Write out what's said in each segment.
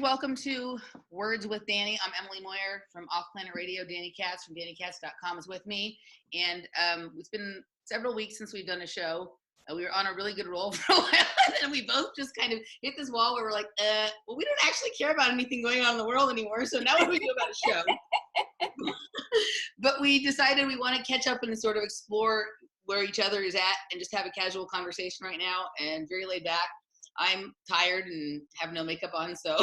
welcome to Words with Dani. I'm Emily Moyer from Off Planet Radio. Dani Katz from DaniKatz.com is with me. And it's been several weeks since we've done a show. We were on a really good roll for a while, and we both just kind of hit this wall where we're like, well, we don't actually care about anything going on in the world anymore, so now what do we do about a show? But we decided we want to catch up and sort of explore where each other is at and just have a casual conversation right now and very laid back. I'm tired and have no makeup on, so.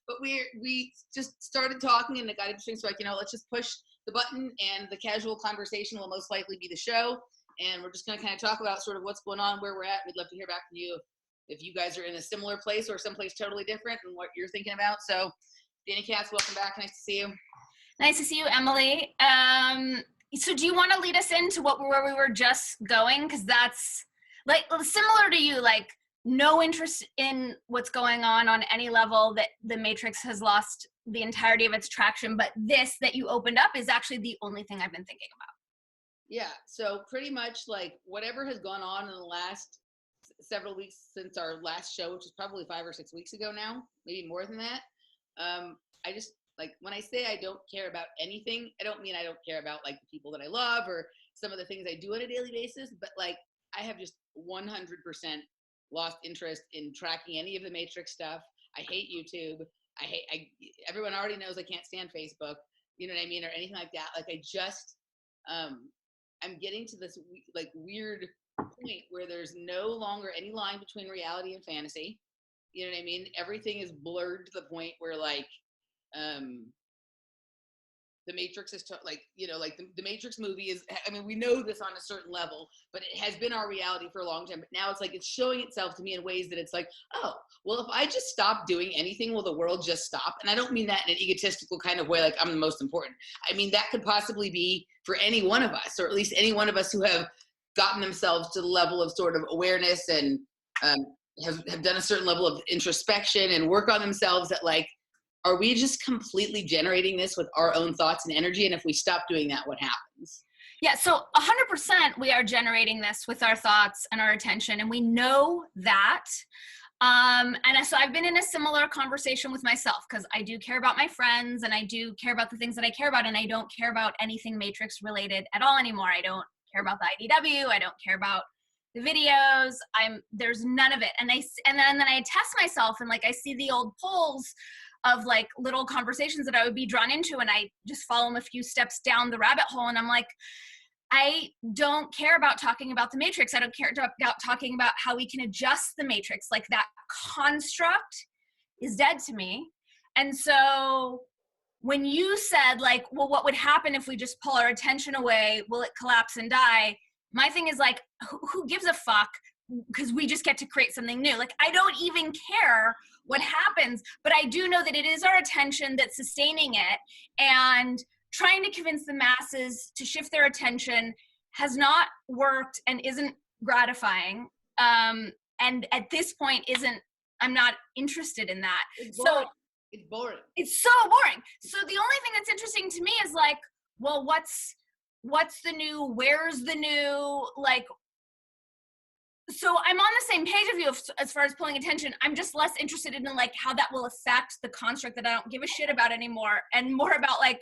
But we just started talking and it got interesting, so like, let's just push the button and the casual conversation will most likely be the show. And we're just going to kind of talk about sort of what's going on, where we're at. We'd love to hear back from you if you guys are in a similar place or someplace totally different and what you're thinking about. So, Dani Katz, welcome back. Nice to see you. Nice to see you, Emily. So do you want to lead us into where we were just going? Because that's like similar to you, like no interest in what's going on any level, that the Matrix has lost the entirety of its traction. But this that you opened up is actually the only thing I've been thinking about. Yeah, so pretty much like whatever has gone on in the last several weeks since our last show, which is probably 5 or 6 weeks ago now, maybe more than that. I just, like, when I say I don't care about anything, I don't mean I don't care about like the people that I love or some of the things I do on a daily basis, but like I have just 100% lost interest in tracking any of the Matrix stuff. I hate YouTube. Everyone already knows I can't stand Facebook, you know what I mean, or anything like that. Like I just, I'm getting to this like weird point where there's no longer any line between reality and fantasy. You know what I mean? Everything is blurred to the point where like, the Matrix is like, the Matrix movie is, I mean, we know this on a certain level, but it has been our reality for a long time. But now it's like, it's showing itself to me in ways that it's like, oh, well, if I just stop doing anything, will the world just stop? And I don't mean that in an egotistical kind of way, like I'm the most important. I mean, that could possibly be for any one of us, or at least any one of us who have gotten themselves to the level of sort of awareness and have done a certain level of introspection and work on themselves, that like, are we just completely generating this with our own thoughts and energy? And if we stop doing that, what happens? Yeah, so 100% we are generating this with our thoughts and our attention, and we know that. And so I've been in a similar conversation with myself, because I do care about my friends and I do care about the things that I care about, and I don't care about anything Matrix related at all anymore. I don't care about the IDW. I don't care about the videos. There's none of it. And then I test myself, and like I see the old polls of like little conversations that I would be drawn into, and I just follow them a few steps down the rabbit hole, and I'm like, I don't care about talking about the Matrix. I don't care about talking about how we can adjust the Matrix. Like that construct is dead to me. And so when you said like, well, what would happen if we just pull our attention away? Will it collapse and die? My thing is like, who gives a fuck? Because we just get to create something new. Like, I don't even care what happens, but I do know that it is our attention that's sustaining it, and trying to convince the masses to shift their attention has not worked and isn't gratifying. And at this point I'm not interested in that. It's boring. It's boring. It's so boring. So the only thing that's interesting to me is like, well, what's the new, where's the new, like, so I'm on the same page of you as far as pulling attention. I'm just less interested in like how that will affect the construct that I don't give a shit about anymore, and more about like,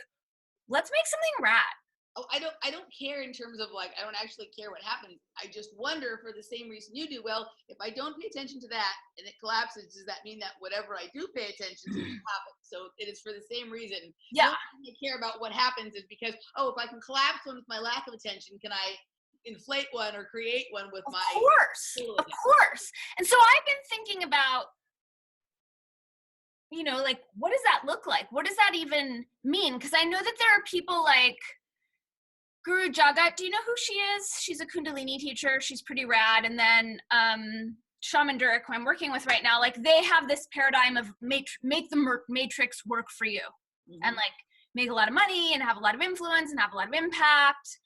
let's make something rad. Oh, I don't care in terms of like, I don't actually care what happens. I just wonder, for the same reason you do. Well, if I don't pay attention to that and it collapses, does that mean that whatever I do pay attention to happens? So it is for the same reason. Yeah. The only reason I care about what happens is because, oh, if I can collapse one with my lack of attention, can I inflate one or create one with my of course. And so I've been thinking about, like, what does that look like? What does that even mean? Because I know that there are people like Guru Jagat. Do you know who she is? She's a Kundalini teacher. She's pretty rad. And then Shaman Durek, who I'm working with right now, like they have this paradigm of make the Matrix work for you, and like make a lot of money and have a lot of influence and have a lot of impact.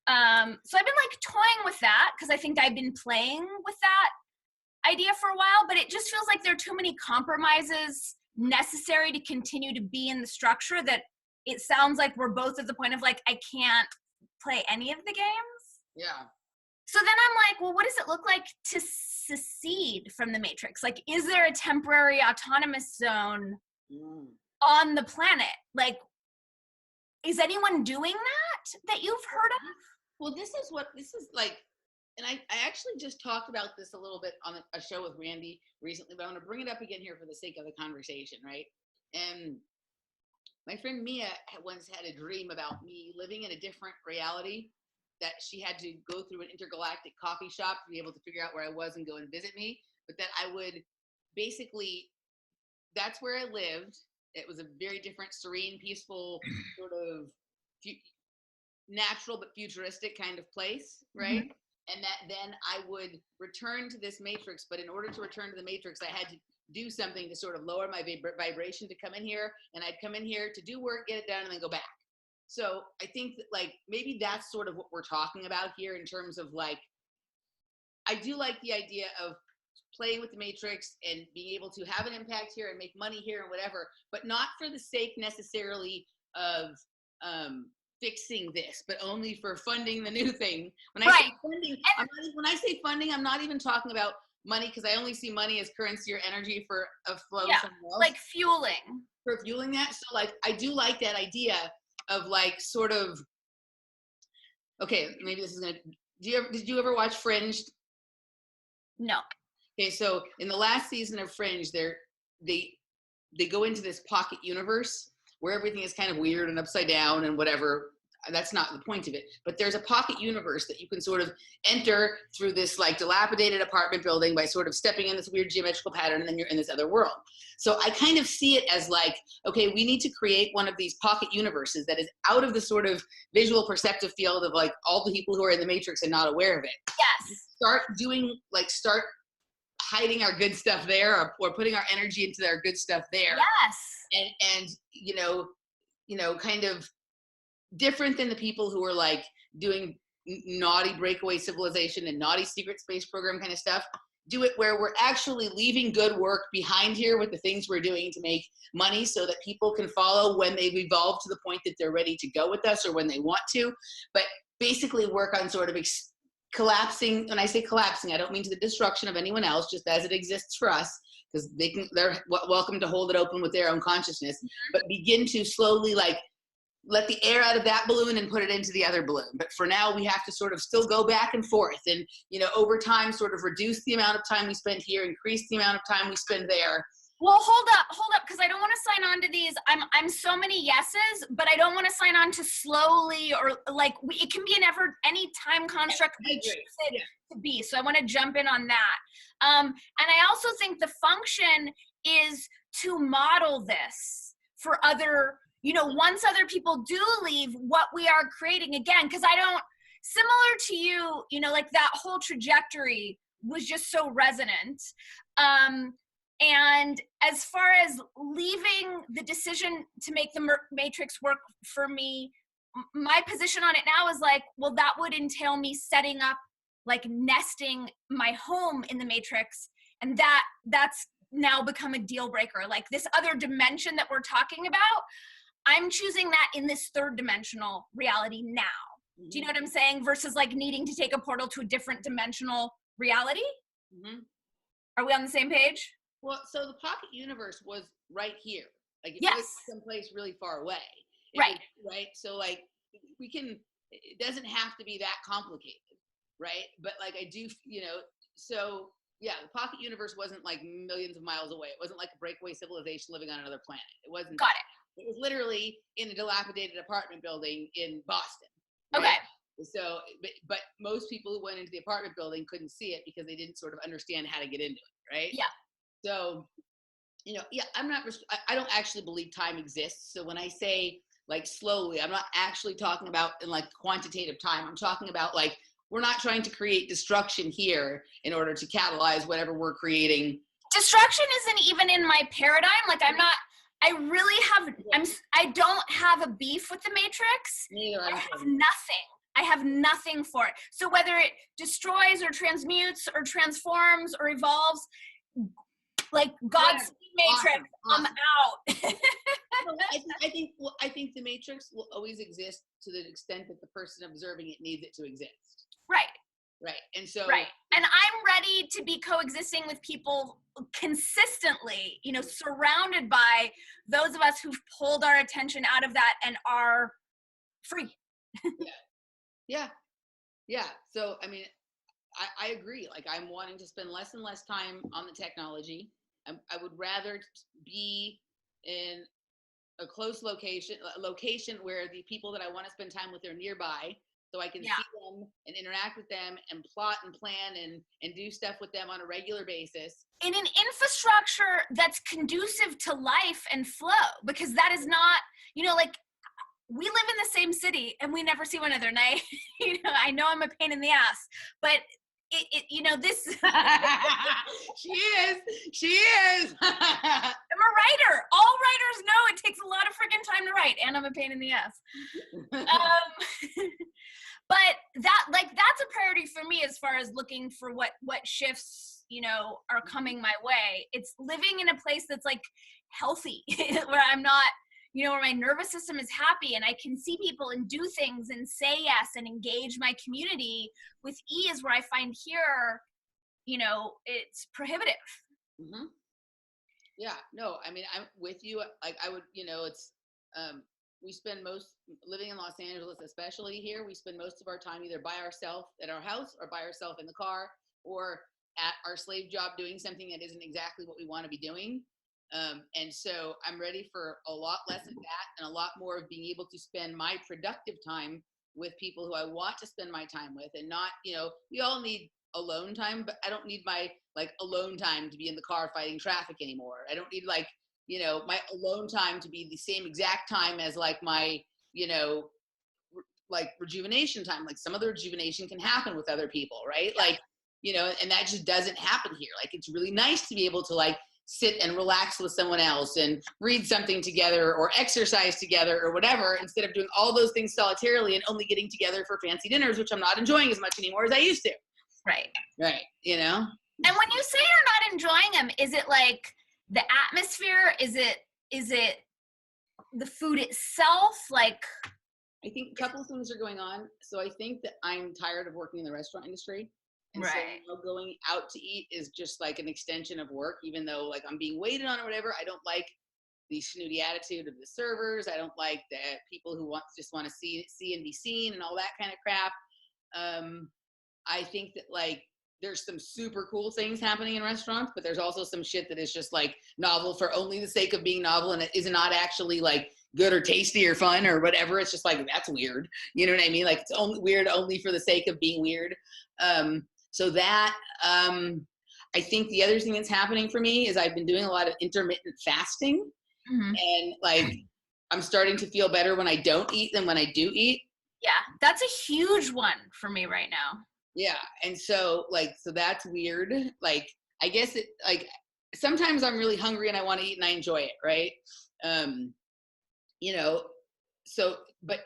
So I've been like toying with that, because I think I've been playing with that idea for a while, but it just feels like there are too many compromises necessary to continue to be in the structure, that it sounds like we're both at the point of like, I can't play any of the games. Yeah. So then I'm like, well, what does it look like to secede from the matrix? Like, is there a temporary autonomous zone on the planet? Like, is anyone doing that you've heard of? Well, this is like, and I actually just talked about this a little bit on a show with Randy recently, but I'm going to bring it up again here for the sake of the conversation, right? And my friend Mia once had a dream about me living in a different reality, that she had to go through an intergalactic coffee shop to be able to figure out where I was and go and visit me, but that I would basically, that's where I lived. It was a very different, serene, peaceful, sort of natural but futuristic kind of place, right? Mm-hmm. And that then I would return to this matrix, but in order to return to the matrix, I had to do something to sort of lower my vibration to come in here, and I'd come in here to do work, get it done, and then go back. So I think that, like, maybe that's sort of what we're talking about here in terms of, like, I do like the idea of playing with the matrix and being able to have an impact here and make money here and whatever, but not for the sake necessarily of fixing this, but only for funding the new thing. When I say funding, when I say funding, I'm not even talking about money, because I only see money as currency or energy for a flow somewhere else. Like fueling. For fueling that. So, like, I do like that idea of, like, sort of, okay, maybe this is gonna, did you ever watch Fringe? No. Okay, so in the last season of Fringe, they go into this pocket universe where everything is kind of weird and upside down and whatever. That's not the point of it, but there's a pocket universe that you can sort of enter through this, like, dilapidated apartment building by sort of stepping in this weird geometrical pattern, and then you're in this other world. So I kind of see it as, like, okay, we need to create one of these pocket universes that is out of the sort of visual perceptive field of, like, all the people who are in the matrix and not aware of it. Yes. Start hiding our good stuff there, or putting our energy into our good stuff there. Yes. And you know, kind of different than the people who are, like, doing naughty breakaway civilization and naughty secret space program kind of stuff. Do it where we're actually leaving good work behind here with the things we're doing to make money, so that people can follow when they've evolved to the point that they're ready to go with us, or when they want to. But basically work on sort of collapsing. When I say collapsing, I don't mean to the destruction of anyone else, just as it exists for us, because they're welcome to hold it open with their own consciousness, but begin to slowly, like, let the air out of that balloon and put it into the other balloon. But for now, we have to sort of still go back and forth, and, you know, over time, sort of reduce the amount of time we spend here, increase the amount of time we spend there. Well, hold up, because I don't want to sign on to these. I'm so many yeses, but I don't want to sign on to slowly, or, like, it can be any time construct we choose it to be. So I want to jump in on that. And I also think the function is to model this for other, you know, once other people do leave, what we are creating again, because similar to you, you know, like, that whole trajectory was just so resonant. And as far as leaving the decision to make the matrix work for me, my position on it now is, like, well, that would entail me setting up, like, nesting my home in the matrix, and that's now become a deal breaker. Like, this other dimension that we're talking about, I'm choosing that in this third dimensional reality now. Mm-hmm. Do you know what I'm saying? Versus, like, needing to take a portal to a different dimensional reality. Mm-hmm. Are we on the same page? Well, so the pocket universe was right here. Like, it was someplace really far away. Right. Right. So, like, it doesn't have to be that complicated. Right. But, like, I do, you know, so yeah, the pocket universe wasn't, like, millions of miles away. It wasn't like a breakaway civilization living on another planet. It wasn't. Got it. It was literally in a dilapidated apartment building in Boston. Right? Okay. So, but most people who went into the apartment building couldn't see it because they didn't sort of understand how to get into it. Right. Yeah. So, you know, yeah, I don't actually believe time exists. So when I say, like, slowly, I'm not actually talking about in, like, quantitative time. I'm talking about, like, we're not trying to create destruction here in order to catalyze whatever we're creating. Destruction isn't even in my paradigm. Like, I don't have a beef with the Matrix. Neither. I have nothing for it. So whether it destroys or transmutes or transforms or evolves, like, God's Matrix, awesome. I'm out. I think the Matrix will always exist to the extent that the person observing it needs it to exist. Right. Right. And so, right. And I'm ready to be coexisting with people consistently, you know, surrounded by those of us who've pulled our attention out of that and are free. yeah. Yeah. So, I mean, I agree. Like, I'm wanting to spend less and less time on the technology. I would rather be in a close location, a location where the people that I want to spend time with are nearby, so I can Yeah. see them and interact with them and plot and plan and do stuff with them on a regular basis. In an infrastructure that's conducive to life and flow, because that is not, you know, like, we live in the same city and we never see one another. And I know I'm a pain in the ass, but you know, this. She is. I'm a writer. All writers know it takes a lot of freaking time to write, and I'm a pain in the ass. But that's a priority for me as far as looking for what shifts, you know, are coming my way. It's living in a place that's like healthy, where I'm not, you know, where my nervous system is happy and I can see people and do things and say yes and engage my community with ease, where I find here, you know, it's prohibitive. Mm-hmm. Yeah, no, I mean, I'm with you. Like, I would, you know, it's, we spend living in Los Angeles, especially here, we spend most of our time either by ourselves at our house or by ourselves in the car or at our slave job doing something that isn't exactly what we want to be doing. And so I'm ready for a lot less of that and a lot more of being able to spend my productive time with people who I want to spend my time with, and not, you know, we all need alone time, but I don't need my like alone time to be in the car fighting traffic anymore. I don't need, like, you know, my alone time to be the same exact time as like my, you know, like rejuvenation time. Like, some of the rejuvenation can happen with other people, right? Like, you know, and that just doesn't happen here. Like, it's really nice to be able to like sit and relax with someone else and read something together or exercise together or whatever, instead of doing all those things solitarily and only getting together for fancy dinners, which I'm not enjoying as much anymore as I used to. Right. Right. You know? And when you say you're not enjoying them, is it like the atmosphere? Is it the food itself? Like, I think a couple of things are going on. So I think that I'm tired of working in the restaurant industry. And right. so, you know, going out to eat is just like an extension of work, even though like I'm being waited on or whatever. I don't like the snooty attitude of the servers. I don't like the people who just want to see and be seen and all that kind of crap. I think that like there's some super cool things happening in restaurants, but there's also some shit that is just like novel for only the sake of being novel, and it is not actually like good or tasty or fun or whatever. It's just like, that's weird. You know what I mean? Like, it's only weird only for the sake of being weird. So that, I think the other thing that's happening for me is I've been doing a lot of intermittent fasting, and like, I'm starting to feel better when I don't eat than when I do eat. Yeah, that's a huge one for me right now. Yeah. And so like, so that's weird. Like, I guess it, like, sometimes I'm really hungry and I want to eat and I enjoy it. Right. You know, so, but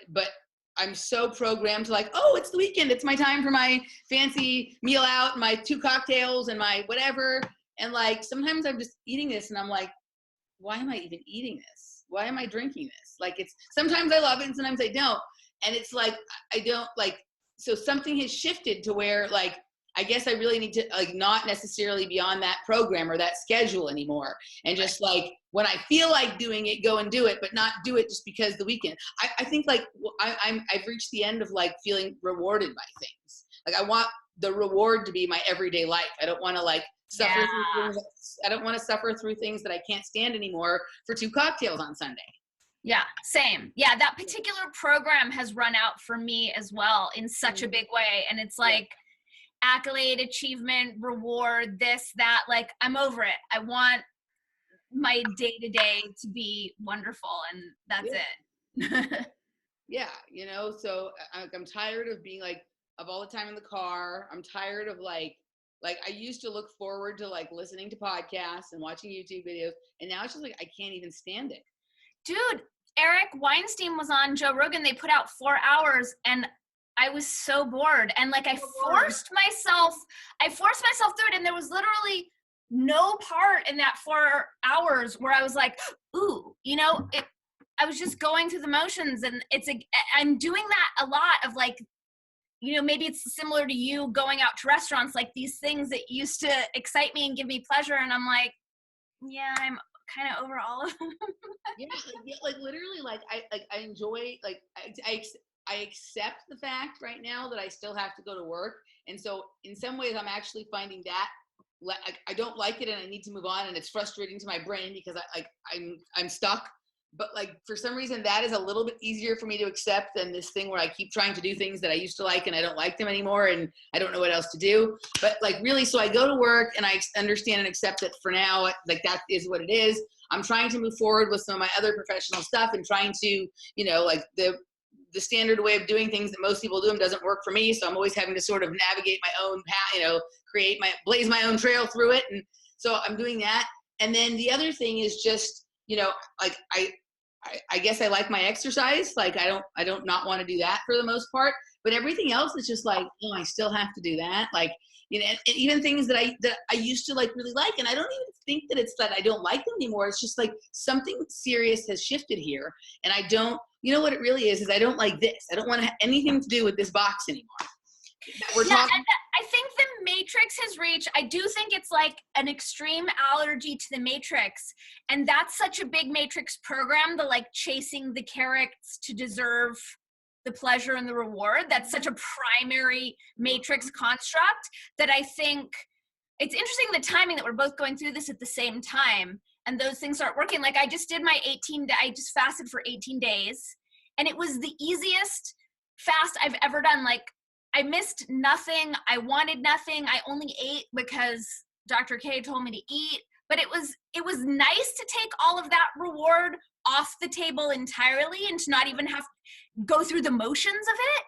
I'm so programmed to like, oh, it's the weekend. It's my time for my fancy meal out, my 2 cocktails and my whatever. And like, sometimes I'm just eating this and I'm like, why am I even eating this? Why am I drinking this? Like, it's, sometimes I love it and sometimes I don't. And it's like, I don't like, so something has shifted to where like, I guess I really need to like not necessarily be on that program or that schedule anymore. And just like, when I feel like doing it, go and do it, but not do it just because the weekend. I think like I've reached the end of like feeling rewarded by things. Like, I want the reward to be my everyday life. I don't want to like suffer through things. I don't want to suffer through things that I can't stand anymore for 2 cocktails on Sunday. Yeah, same. Yeah, that particular program has run out for me as well in such a big way. And it's like accolade, achievement, reward, this, that, like, I'm over it. I want my day-to-day to be wonderful, and that's it. Yeah, you know, so I'm tired of being like, of all the time in the car. I'm tired of like I used to look forward to like listening to podcasts and watching YouTube videos, and now it's just like I can't even stand it. Dude, Eric Weinstein was on Joe Rogan. They put out 4 hours, and I was so bored. And like, I forced myself through it, and there was literally no part in that 4 hours where I was like, ooh, you know, I was just going through the motions. And I'm doing that a lot of like, you know, maybe it's similar to you going out to restaurants, like these things that used to excite me and give me pleasure. And I'm like, yeah, I'm kind of over all of them. like literally, I enjoy, I accept the fact right now that I still have to go to work. And so in some ways I'm actually finding that I don't like it and I need to move on, and it's frustrating to my brain because I'm stuck. But like for some reason that is a little bit easier for me to accept than this thing where I keep trying to do things that I used to like and I don't like them anymore and I don't know what else to do. But like really, so I go to work and I understand and accept that for now, like that is what it is. I'm trying to move forward with some of my other professional stuff and trying to, you know, like the standard way of doing things that most people do them doesn't work for me. So I'm always having to sort of navigate my own path, you know, blaze my own trail through it. And so I'm doing that. And then the other thing is just, you know, like I guess I like my exercise. Like I don't not want to do that for the most part, but everything else is just like, oh, I still have to do that. Like, you know, and even things that I used to like really like, and I don't even think that it's that I don't like them anymore. It's just like something serious has shifted here, and I don't. You know what it really is I don't like this. I don't want to have anything to do with this box anymore. I think the Matrix has reached, I do think it's like an extreme allergy to the Matrix. And that's such a big Matrix program, the like chasing the carrots to deserve the pleasure and the reward. That's such a primary Matrix construct that I think it's interesting the timing that we're both going through this at the same time. And those things aren't working. Like I just did I just fasted for 18 days and it was the easiest fast I've ever done. Like I missed nothing. I wanted nothing. I only ate because Dr. K told me to eat, but it was nice to take all of that reward off the table entirely and to not even have to go through the motions of it.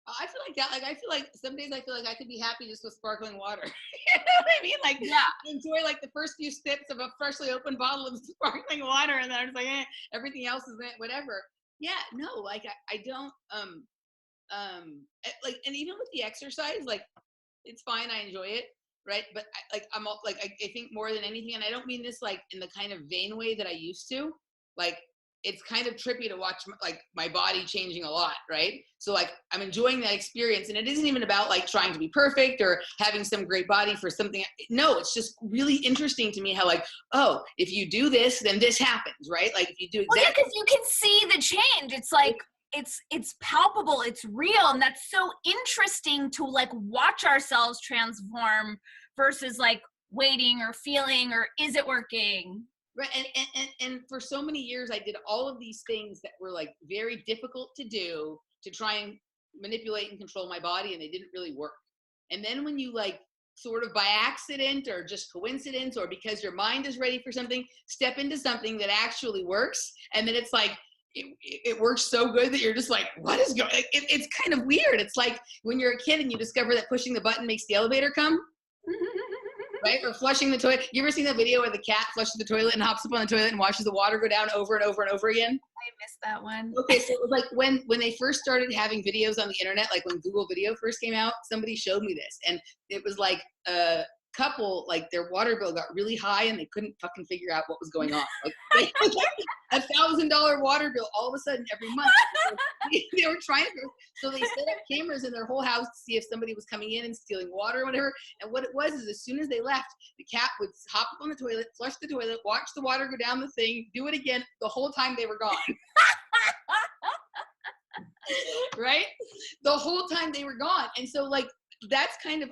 I feel like that. Like I feel like some days I feel like I could be happy just with sparkling water. You know what I mean? Like enjoy like the first few sips of a freshly opened bottle of sparkling water, and then I'm just like, everything else is whatever. Yeah, no, like I don't like, and even with the exercise, like it's fine. I enjoy it, right? But I think more than anything, and I don't mean this like in the kind of vain way that I used to. Like it's kind of trippy to watch like my body changing a lot, right? So like I'm enjoying that experience, and it isn't even about like trying to be perfect or having some great body for something. No, it's just really interesting to me how like, oh, if you do this, then this happens, right? Like if you do exactly. Well, yeah, because you can see the change. It's like it's palpable, it's real, and that's so interesting to like watch ourselves transform versus like waiting or feeling or is it working? Right, and for so many years, I did all of these things that were like very difficult to do to try and manipulate and control my body, and they didn't really work. And then when you like sort of by accident or just coincidence or because your mind is ready for something, step into something that actually works, and then it's like it works so good that you're just like, what is going? It's kind of weird. It's like when you're a kid and you discover that pushing the button makes the elevator come. Right? Or flushing the toilet. You ever seen that video where the cat flushes the toilet and hops up on the toilet and watches the water go down over and over and over again? I missed that one. Okay, so it was like when they first started having videos on the internet, like when Google Video first came out, somebody showed me this. And it was like a couple, like their water bill got really high and they couldn't fucking figure out what was going on. Like $1,000 water bill all of a sudden every month. They were trying to, so they set up cameras in their whole house to see if somebody was coming in and stealing water or whatever. And what it was is as soon as they left, the cat would hop up on the toilet, flush the toilet, watch the water go down the thing, do it again the whole time they were gone. Right? The whole time they were gone. And so like, that's kind of,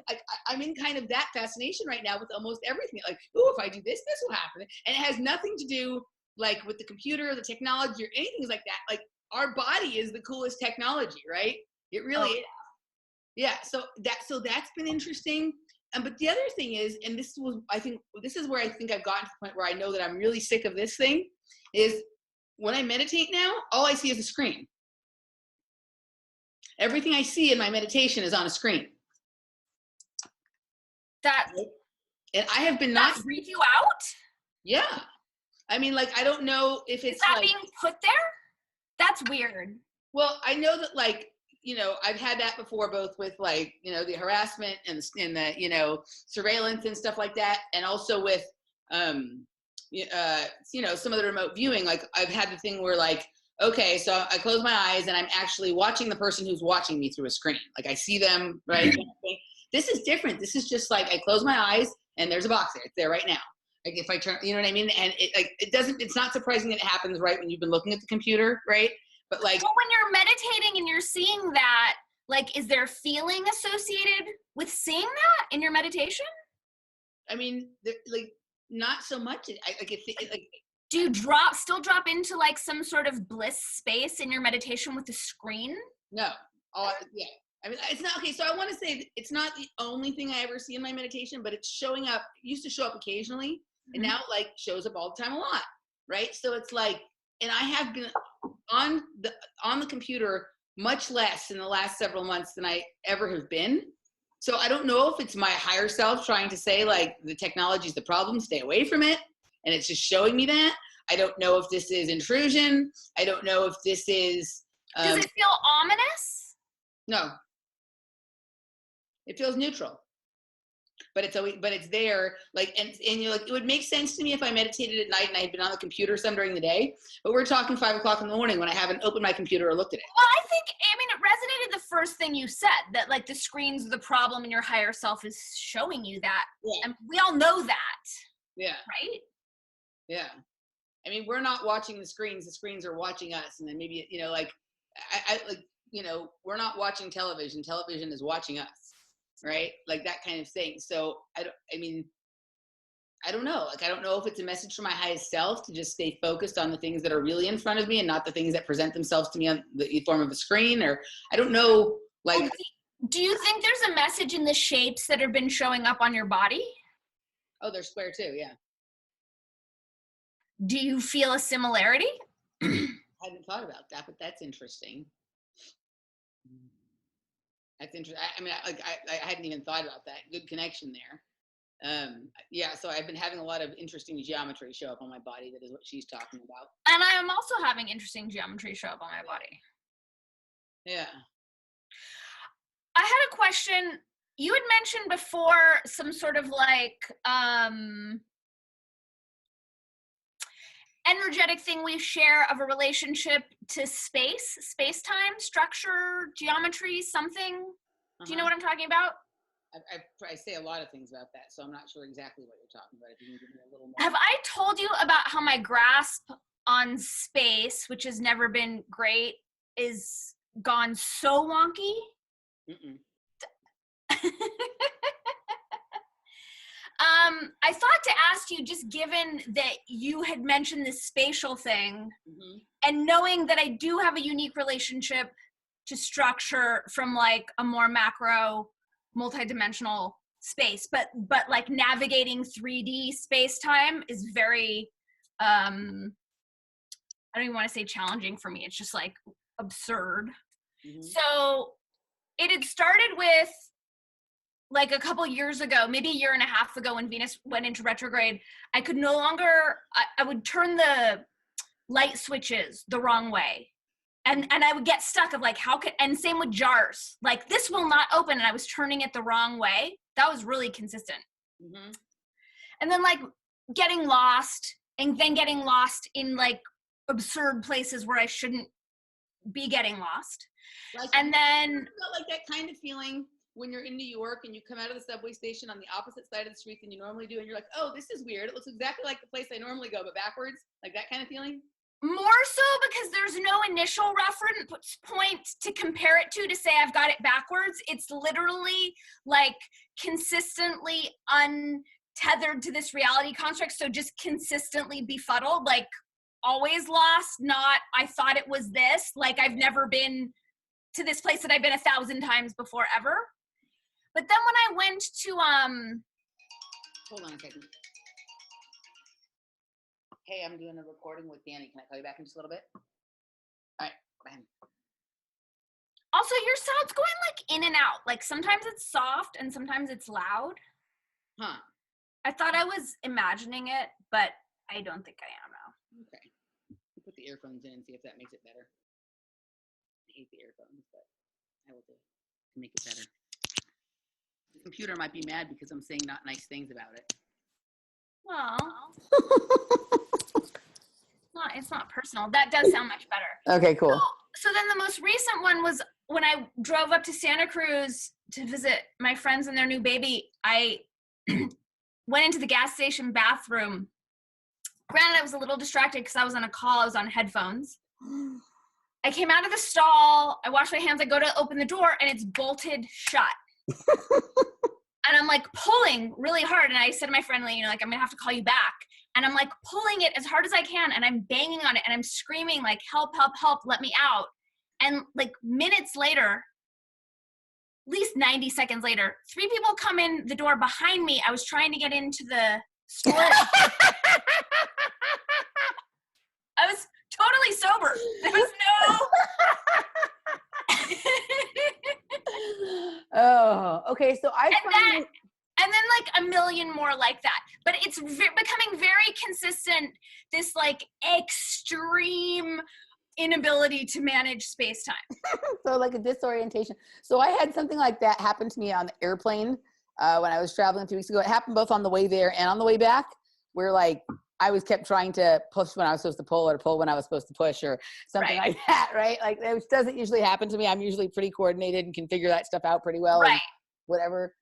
I'm in kind of that fascination right now with almost everything. Like, oh, if I do this, this will happen. And it has nothing to do like with the computer or the technology or anything like that. Like our body is the coolest technology, right? It really is. Yeah. So that's been interesting. But the other thing is, and this is where I think I've gotten to the point where I know that I'm really sick of this thing, is when I meditate now, all I see is a screen. Everything I see in my meditation is on a screen. And I have been not freak you out. Yeah, I mean, like I don't know if it's that like, being put there. That's weird. Well, I know that like I've had that before, both with like the harassment and the surveillance and stuff like that, and also with some of the remote viewing. Like I've had the thing where like okay, so I close my eyes and I'm actually watching the person who's watching me through a screen. Like I see them, right? This is different. This is just like I close my eyes and there's a box there. It's there right now. Like if I turn, you know what I mean? And it's not surprising that it happens right when you've been looking at the computer, right? But like, well, when you're meditating and you're seeing that, like, is there feeling associated with seeing that in your meditation? I mean, like not so much. Do you still drop into like some sort of bliss space in your meditation with the screen? No. Yeah. I mean, it's not okay. So I want to say it's not the only thing I ever see in my meditation, but it's showing up. It used to show up occasionally, and now it like shows up all the time a lot, right? So it's like, and I have been on the computer much less in the last several months than I ever have been. So I don't know if it's my higher self trying to say like the technology is the problem, stay away from it, and it's just showing me that. I don't know if this is intrusion. I don't know if this is. Does it feel ominous? No. It feels neutral, but it's there. Like, and you're like, it would make sense to me if I meditated at night and I had been on the computer some during the day, but we're talking 5 o'clock in the morning when I haven't opened my computer or looked at it. Well, I mean, it resonated the first thing you said, that like the screen's the problem and your higher self is showing you that. Yeah. And we all know that. Yeah. Right? Yeah. I mean, we're not watching the screens are watching us. And then maybe, you know, like, I like, you know, we're not watching television is watching us. Right? Like that kind of thing. So I don't know. Like, I don't know if it's a message from my highest self to just stay focused on the things that are really in front of me and not the things that present themselves to me on the form of a screen, or I don't know. Like, do you think there's a message in the shapes that have been showing up on your body? Oh, they're square too. Yeah. Do you feel a similarity? I hadn't thought about that, but that's interesting. That's interesting. I mean, I hadn't even thought about that. Good connection there. Yeah, so I've been having a lot of interesting geometry show up on my body. That is what she's talking about. And I am also having interesting geometry show up on my body. Yeah. I had a question. You had mentioned before some sort of like energetic thing we share of a relationship to space-time, structure, geometry, something. Do you know what I'm talking about? I say a lot of things about that, so I'm not sure exactly what you're talking about. If you can give me a little more. Have I told you about how my grasp on space, which has never been great, is gone so wonky? Mm-mm. I thought to ask you, just given that you had mentioned this spatial thing, and knowing that I do have a unique relationship to structure from like a more macro, multidimensional space, but like navigating 3D space-time is very, I don't even want to say challenging for me. It's just like absurd. So it had started with, like a couple years ago, maybe a year and a half ago, when Venus went into retrograde, I could no longer, I would turn the light switches the wrong way. And I would get stuck of like, and same with jars, like this will not open, and I was turning it the wrong way. That was really consistent. And then like getting lost, and then getting lost in like absurd places where I shouldn't be getting lost. Like, and then like that kind of feeling when you're in New York and you come out of the subway station on the opposite side of the street than you normally do, and you're like, oh, this is weird. It looks exactly like the place I normally go, but backwards, like that kind of feeling? More so because there's no initial reference point to compare it to say I've got it backwards. It's literally like consistently untethered to this reality construct, so just consistently befuddled, like always lost, not I thought it was this, like I've never been to this place that I've been 1,000 times before ever. But then when I went to hold on a second. Hey, I'm doing a recording with Dani. Can I call you back in just a little bit? All right, go ahead. Also, your sound's going like in and out. Like sometimes it's soft and sometimes it's loud. Huh. I thought I was imagining it, but I don't think I am now. Okay. Put the earphones in and see if that makes it better. I hate the earphones, but I will do it to make it better. The computer might be mad because I'm saying not nice things about it. Well, it's not personal. That does sound much better. Okay, cool. So then the most recent one was when I drove up to Santa Cruz to visit my friends and their new baby. I went into the gas station bathroom. Granted, I was a little distracted because I was on a call. I was on headphones. I came out of the stall. I washed my hands. I go to open the door, and it's bolted shut. And I'm like pulling really hard. And I said to my friend, like, I'm going to have to call you back. And I'm like pulling it as hard as I can. And I'm banging on it. And I'm screaming like, help, help, help, let me out. And like minutes later, at least 90 seconds later, 3 people come in the door behind me. I was trying to get into the storage. I was totally sober. There was no. Oh, okay. So and then like a million more like that. But it's becoming very consistent, this like extreme inability to manage space-time. So like a disorientation. So I had something like that happen to me on the airplane when I was traveling 2 weeks ago. It happened both on the way there and on the way back, where like I was kept trying to push when I was supposed to pull, or pull when I was supposed to push, or something like that, right? Like, which doesn't usually happen to me. I'm usually pretty coordinated and can figure that stuff out pretty well. Right. And whatever.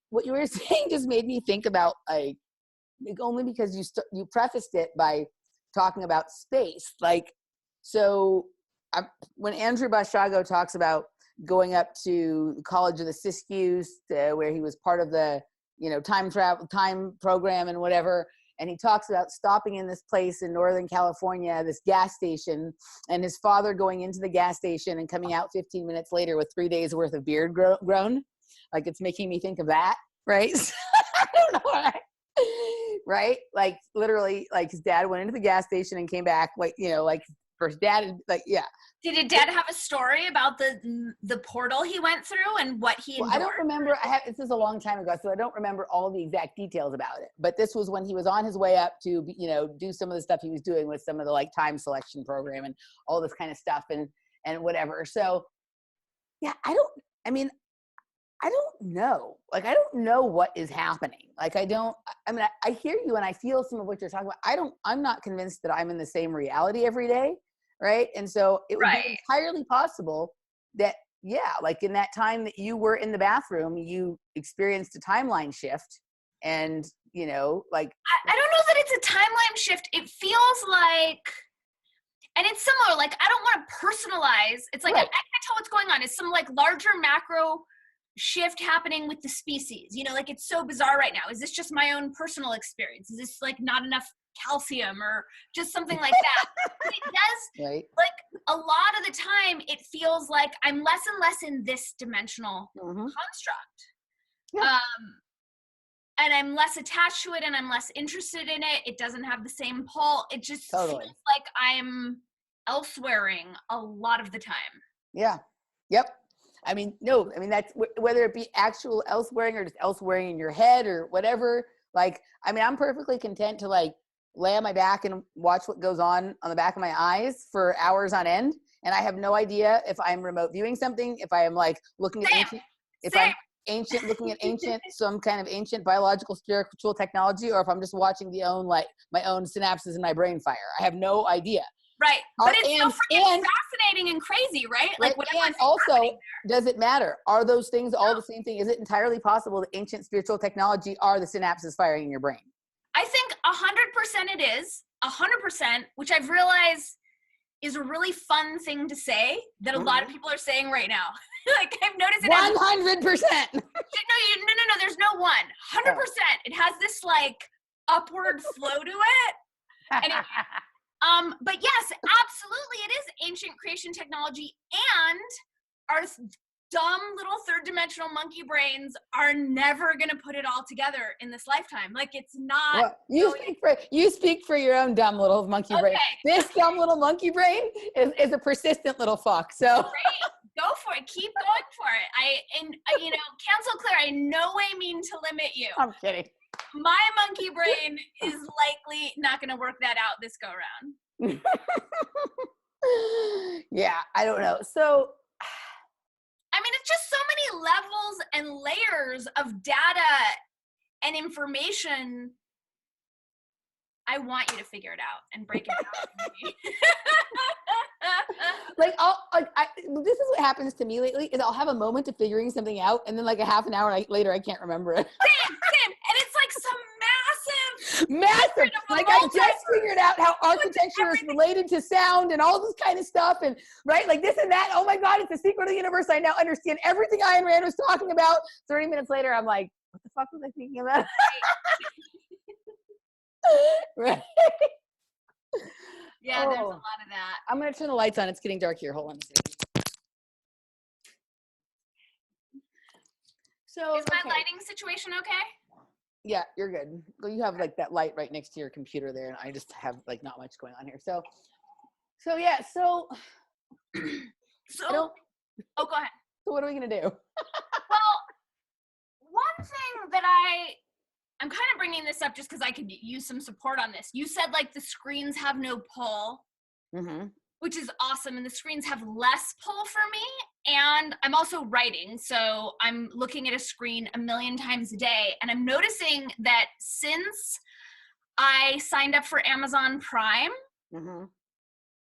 What you were saying just made me think about, like only because you prefaced it by talking about space. Like, so when Andrew Bashago talks about going up to the College of the Siskiyous, where he was part of the, time program and whatever, and he talks about stopping in this place in Northern California, this gas station, and his father going into the gas station and coming out 15 minutes later with 3 days worth of beard grown. Like, it's making me think of that, right? I don't know why. Right? Like, literally, like, his dad went into the gas station and came back, like, like, first dad, like, yeah. Did your dad have a story about the portal he went through and what he endured? I don't remember. This is a long time ago, so I don't remember all the exact details about it. But this was when he was on his way up to, do some of the stuff he was doing with some of the like time selection program and all this kind of stuff and whatever. So, yeah, I don't know. Like, I don't know what is happening. Like, I hear you and I feel some of what you're talking about. I'm not convinced that I'm in the same reality every day. Right. And so it would be entirely possible that, yeah, like in that time that you were in the bathroom, you experienced a timeline shift and, like. I don't know that it's a timeline shift. It feels like, and it's similar, like, I don't want to personalize. It's like, I can't tell what's going on. It's some like larger macro shift happening with the species, like, it's so bizarre right now. Is this just my own personal experience? Is this like not enough calcium or just something like that? It does, like, a lot of the time it feels like I'm less and less in this dimensional construct. Yeah. And I'm less attached to it and I'm less interested in it. It doesn't have the same pull. It just feels like I'm elsewhereing a lot of the time. Yeah. Yep. That's whether it be actual elsewhereing or just elsewhereing in your head or whatever. Like, I'm perfectly content to like lay on my back and watch what goes on the back of my eyes for hours on end. And I have no idea if I'm remote viewing something, if I am like looking at looking at some kind of ancient biological spiritual technology, or if I'm just watching my own synapses in my brain fire. I have no idea. Right. But it's so freaking fascinating and crazy, right? Like, and also, does it matter? Are those things all the same thing? Is it entirely possible that ancient spiritual technology are the synapses firing in your brain? I think 100% it is. 100%, which I've realized is a really fun thing to say that a lot of people are saying right now. Like, I've noticed it. 100%. No, there's no 100%. It has this like upward flow to it. And but yes, absolutely, it is ancient creation technology, and our dumb little third-dimensional monkey brains are never going to put it all together in this lifetime. Like, it's not. Well, you speak for your own dumb little monkey brain. This dumb little monkey brain is a persistent little fuck. So great. Go for it. Keep going for it. Cancel Claire, I in no way mean to limit you. I'm kidding. My monkey brain is likely not going to work that out this go round. Yeah, I don't know. So, it's just so many levels and layers of data and information. I want you to figure it out and break it down for me. what happens to me lately is I'll have a moment of figuring something out, and then like a half an hour later, I can't remember it. Same. And it's like some Massive. Like I just figured out how architecture is related to sound and all this kind of stuff, and right, like this and that. Oh my God, it's the secret of the universe. I now understand everything Ayn Rand was talking about. 30 minutes later, I'm like, what the fuck was I thinking about? Right. Yeah, there's a lot of that. I'm gonna turn the lights on. It's getting dark here. Hold on a second. So is my lighting situation okay? Yeah, you're good. Well, you have like that light right next to your computer there, and I just have like not much going on here. So yeah. So go ahead. So what are we gonna do? Well, one thing that I'm kind of bringing this up just because I could use some support on this. You said like the screens have no pull, which is awesome, and the screens have less pull for me. And I'm also writing, so I'm looking at a screen a million times a day, and I'm noticing that since I signed up for Amazon Prime,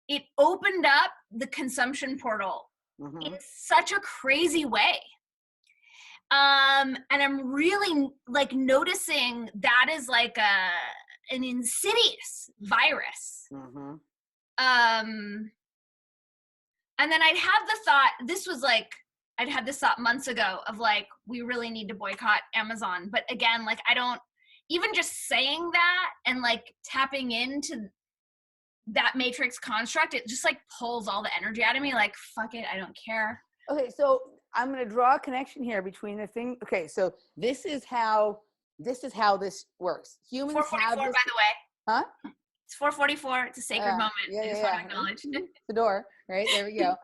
it opened up the consumption portal in such a crazy way. And I'm really like noticing that is like an insidious virus. And then I'd had this thought months ago of like, we really need to boycott Amazon. But again, like I don't, even just saying that and like tapping into that matrix construct, it just like pulls all the energy out of me. Like, fuck it, I don't care. Okay, so I'm going to draw a connection here between the thing. Okay, so this is how this works. Humans 444, have this, by the way. Huh? It's 444. It's a sacred moment. Yeah, I just want to acknowledge. The door, right? There we go.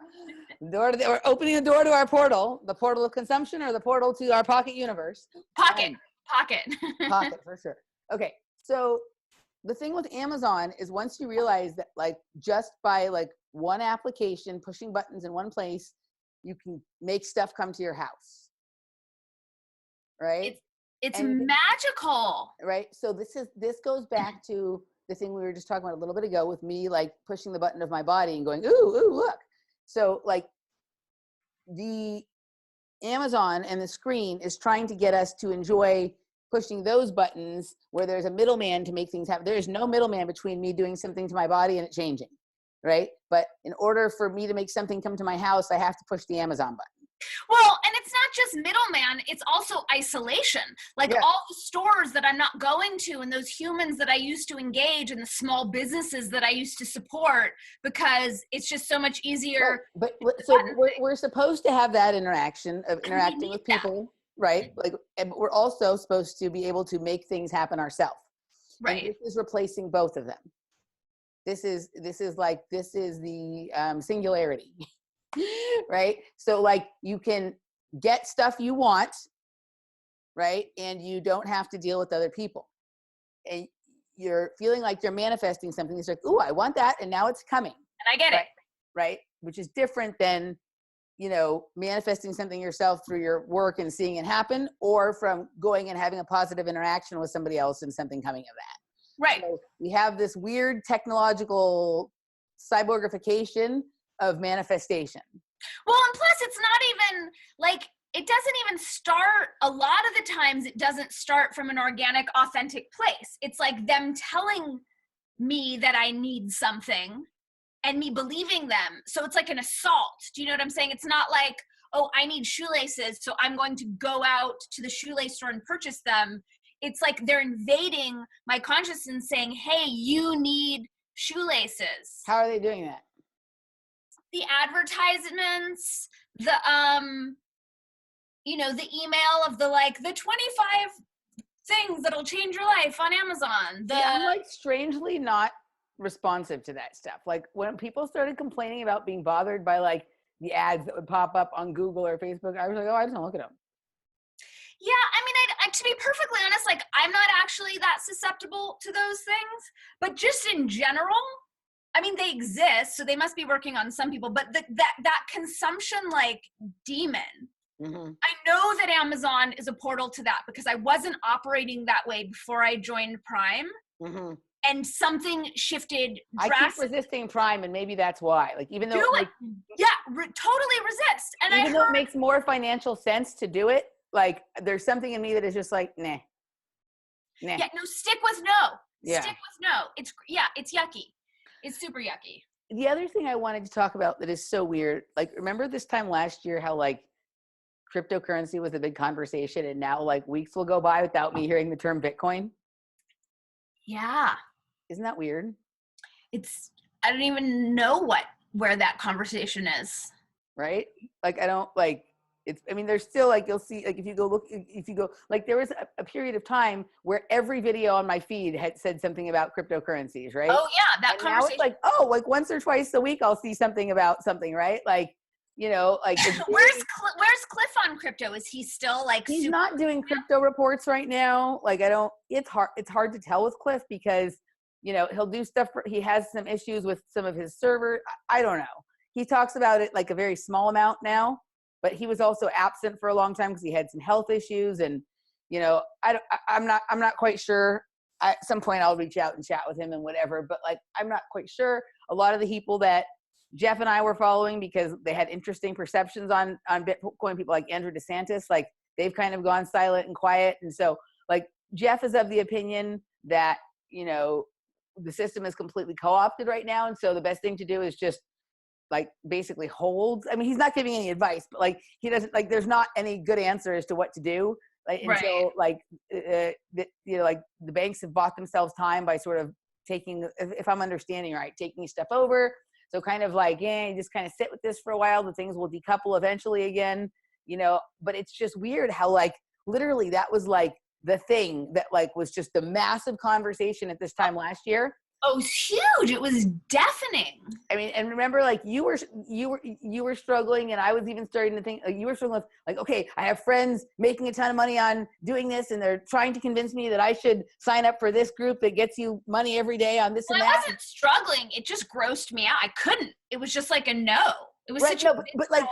We're opening the door to our portal, the portal of consumption or the portal to our pocket universe. Pocket for sure. Okay, so the thing with Amazon is once you realize that like just by like one application, pushing buttons in one place, you can make stuff come to your house, right? It's magical, right? So this goes back to the thing we were just talking about a little bit ago with me like pushing the button of my body and going, ooh, look. So like the Amazon and the screen is trying to get us to enjoy pushing those buttons where there's a middleman to make things happen. There is no middleman between me doing something to my body and it changing, right? But in order for me to make something come to my house, I have to push the Amazon button. Well, and it's not just middleman, it's also isolation. Like all the stores that I'm not going to and those humans that I used to engage and the small businesses that I used to support because it's just so much easier. So we're supposed to have that interaction of interacting with people, right? Like, but we're also supposed to be able to make things happen ourselves. Right. And this is replacing both of them. This is the singularity. Right? So like you can get stuff you want, right? And you don't have to deal with other people. And you're feeling like you're manifesting something. It's like, ooh, I want that. And now it's coming. And I get it. Right? Which is different than, manifesting something yourself through your work and seeing it happen, or from going and having a positive interaction with somebody else and something coming of that. Right. So we have this weird technological cyborgification of manifestation. Well, and plus it's not even like, it doesn't even start, a lot of the times it doesn't start from an organic, authentic place. It's like them telling me that I need something and me believing them. So it's like an assault. Do you know what I'm saying? It's not like, oh, I need shoelaces, so I'm going to go out to the shoelace store and purchase them. It's like they're invading my consciousness saying, hey, you need shoelaces. How are they doing that? The advertisements, the email of the 25 things that'll change your life on Amazon. I'm like strangely not responsive to that stuff. Like when people started complaining about being bothered by like the ads that would pop up on Google or Facebook, I was like, oh, I just don't look at them. Yeah, I mean, to be perfectly honest, like I'm not actually that susceptible to those things, but just in general, I mean, they exist, so they must be working on some people, but that consumption like demon, I know that Amazon is a portal to that because I wasn't operating that way before I joined Prime. and something shifted I keep drastically. resisting Prime, and maybe that's why. Like, even though, like, totally resist. And even though it makes more financial sense to do it, like, there's something in me that is just like, nah. Yeah, no, stick with no. Yeah. Stick with no. It's yucky. It's super yucky. The other thing I wanted to talk about that is so weird, like, remember this time last year how, like, cryptocurrency was a big conversation, and now, like, weeks will go by without me hearing the term Bitcoin? Yeah. Isn't that weird? I don't even know where that conversation is. Right? Like, I don't, like, I mean, there's still, like, you'll see, like, if you go, like, there was a period of time where every video on my feed had said something about cryptocurrencies, right? Oh yeah, that and conversation. Now it's like, oh, like once or twice a week I'll see something about something, right? Like, you know, like where's Cliff on crypto? Is he still like? He's not doing crypto reports right now. Like, it's hard to tell with Cliff because, you know, he'll do stuff. He has some issues with some of his server. I don't know. He talks about it like a very small amount now, but he was also absent for a long time because he had some health issues. And, you know, I'm not quite sure. At some point I'll reach out and chat with him and whatever, but like, I'm not quite sure. A lot of the people that Jeff and I were following because they had interesting perceptions on Bitcoin, people like Andrew DeSantis, like, they've kind of gone silent and quiet. And so, like, Jeff is of the opinion that, you know, the system is completely co-opted right now. And so the best thing to do is just, like, basically hold. I mean, he's not giving any advice, but, like, he doesn't, like, there's not any good answer as to what to do. Like, until, like, you know, like, the banks have bought themselves time by sort of taking, if I'm understanding right, taking stuff over. So kind of like, you just kind of sit with this for a while. The things will decouple eventually again, you know, but it's just weird how, like, literally that was like the thing that, like, was just the massive conversation at this time last year. Oh, it was huge. It was deafening. I mean, and remember, like, you were struggling, and I was even starting to think, like, you were struggling with, like, okay, I have friends making a ton of money on doing this, and they're trying to convince me that I should sign up for this group that gets you money every day on this and that. I wasn't struggling. It just grossed me out. I couldn't. It was just like a no. It was right, such a but like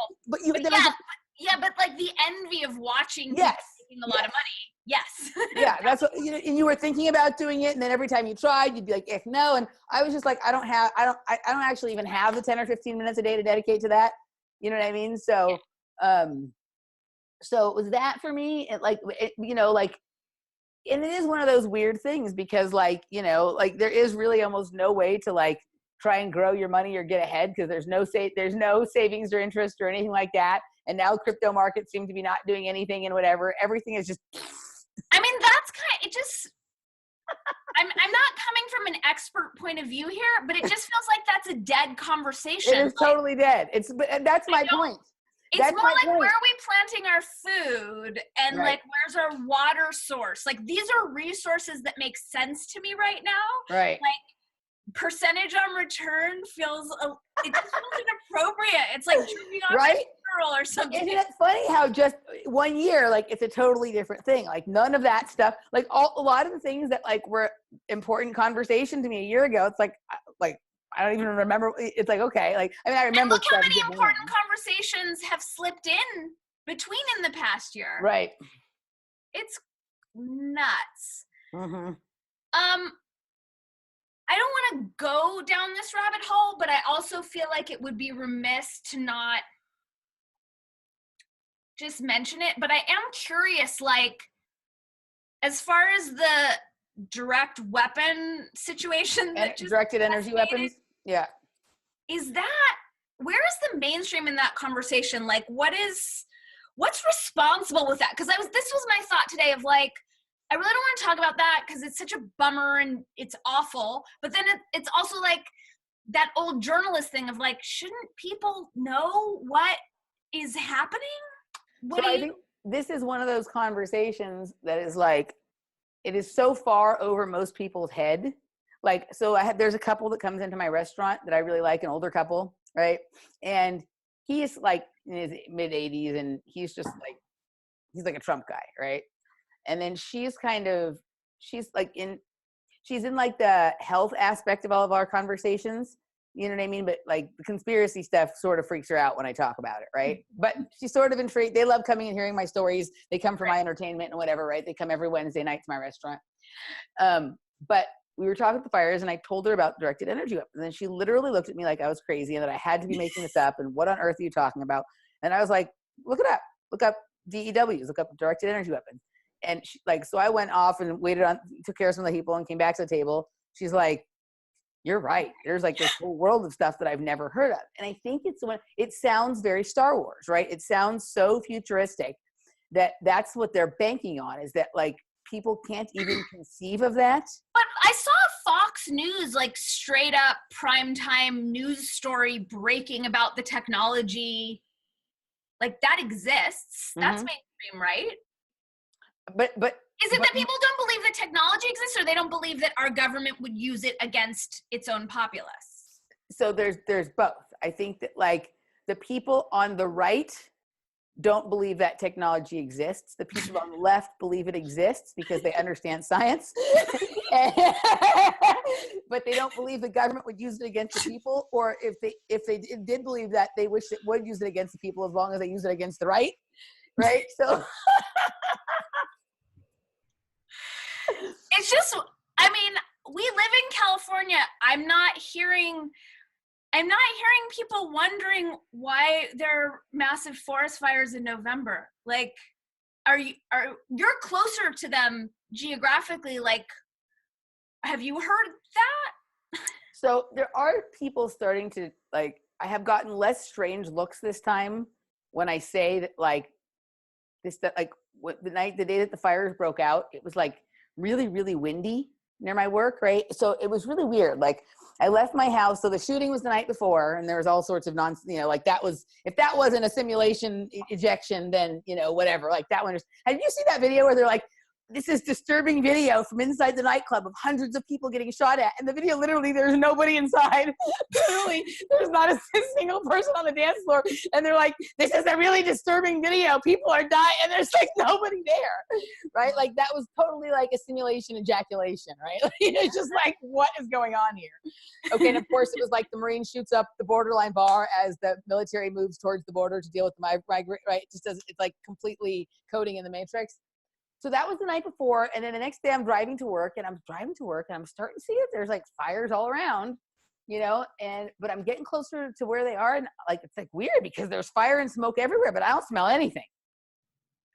the envy of watching yes, making a lot of money. Yes. Yeah, that's what, you know, and you were thinking about doing it, and then every time you tried, you'd be like, no. And I was just like, I don't actually even have the 10 or 15 minutes a day to dedicate to that. You know what I mean? So, so it was that for me. And like, you know, like, and it is one of those weird things because, like, you know, like, there is really almost no way to, like, try and grow your money or get ahead because there's no savings or interest or anything like that. And now crypto markets seem to be not doing anything and whatever. Everything is just. I mean, that's kind of, it just, I'm not coming from an expert point of view here, but it just feels like that's a dead conversation. It is totally dead. That's my point. It's more like, where are we planting our food and like, where's our water source? Like, these are resources that make sense to me right now. Right. Like, percentage on return feels, it just feels inappropriate. It's like tripping on right? girl or something. Isn't it funny how just 1 year, like, it's a totally different thing. Like, none of that stuff, like, a lot of the things that, like, were important conversation to me a year ago, it's like I don't even remember. It's like, okay, like, I mean, I remember. And look how many important conversations have slipped in between in the past year. Right. It's nuts. Mm-hmm. I don't want to go down this rabbit hole, but I also feel like it would be remiss to not just mention it. But I am curious, like, as far as the direct weapon situation, that just directed energy weapons, yeah, where is the mainstream in that conversation? Like, what's responsible with that? Because this was my thought today of, like, I really don't want to talk about that because it's such a bummer and it's awful. But then it's also like that old journalist thing of, like, shouldn't people know what is happening? I think this is one of those conversations that is, like, it is so far over most people's head. Like, so there's a couple that comes into my restaurant that I really like, an older couple, right? And he's, like, in his mid 80s, and he's just like, he's like a Trump guy, right? And then she's in like the health aspect of all of our conversations. You know what I mean? But, like, the conspiracy stuff sort of freaks her out when I talk about it, right? But she's sort of intrigued. They love coming and hearing my stories. They come for my entertainment and whatever, right? They come every Wednesday night to my restaurant. But we were talking about the fires and I told her about directed energy weapons. And then she literally looked at me like I was crazy and that I had to be making this up and what on earth are you talking about? And I was like, look it up. Look up DEWs, look up directed energy weapons. And she, like, so I went off and waited on, took care of some of the people and came back to the table. She's like, you're right. There's like this whole world of stuff that I've never heard of. And I think it sounds very Star Wars, right? It sounds so futuristic that's what they're banking on, is that like people can't even conceive of that. But I saw Fox News, like straight up primetime news story breaking about the technology. Like that exists. That's mainstream, right? But is it that people don't believe that technology exists, or they don't believe that our government would use it against its own populace? So there's both. I think that like the people on the right don't believe that technology exists. The people on the left believe it exists because they understand science. But they don't believe the government would use it against the people, or if they did believe that, they wish it would use it against the people as long as they use it against the right. Right? So it's just, I mean, we live in California. I'm not hearing people wondering why there are massive forest fires in November. Like, you're closer to them geographically. Like, have you heard that? So there are people starting to, like, I have gotten less strange looks this time when I say that, like, the day that the fires broke out, it was like really, really windy near my work, right? So it was really weird. Like, I left my house. So the shooting was the night before, and there was all sorts of like that was, if that wasn't a simulation ejection, then, whatever, like that one. Have you seen that video where they're like, this is disturbing video from inside the nightclub of hundreds of people getting shot at. And the video, literally, there's nobody inside. Literally, there's not a single person on the dance floor. And they're like, this is a really disturbing video. People are dying. And there's like nobody there, right? Like that was totally like a simulation ejaculation, right? Like, it's just like, what is going on here? Okay, and of course, it was like the Marine shoots up the borderline bar as the military moves towards the border to deal with the migrant, right? It just doesn't, it's like completely coding in the Matrix. So that was the night before. And then the next day I'm driving to work and I'm starting to see that there's like fires all around, but I'm getting closer to where they are. And like, it's like weird because there's fire and smoke everywhere, but I don't smell anything.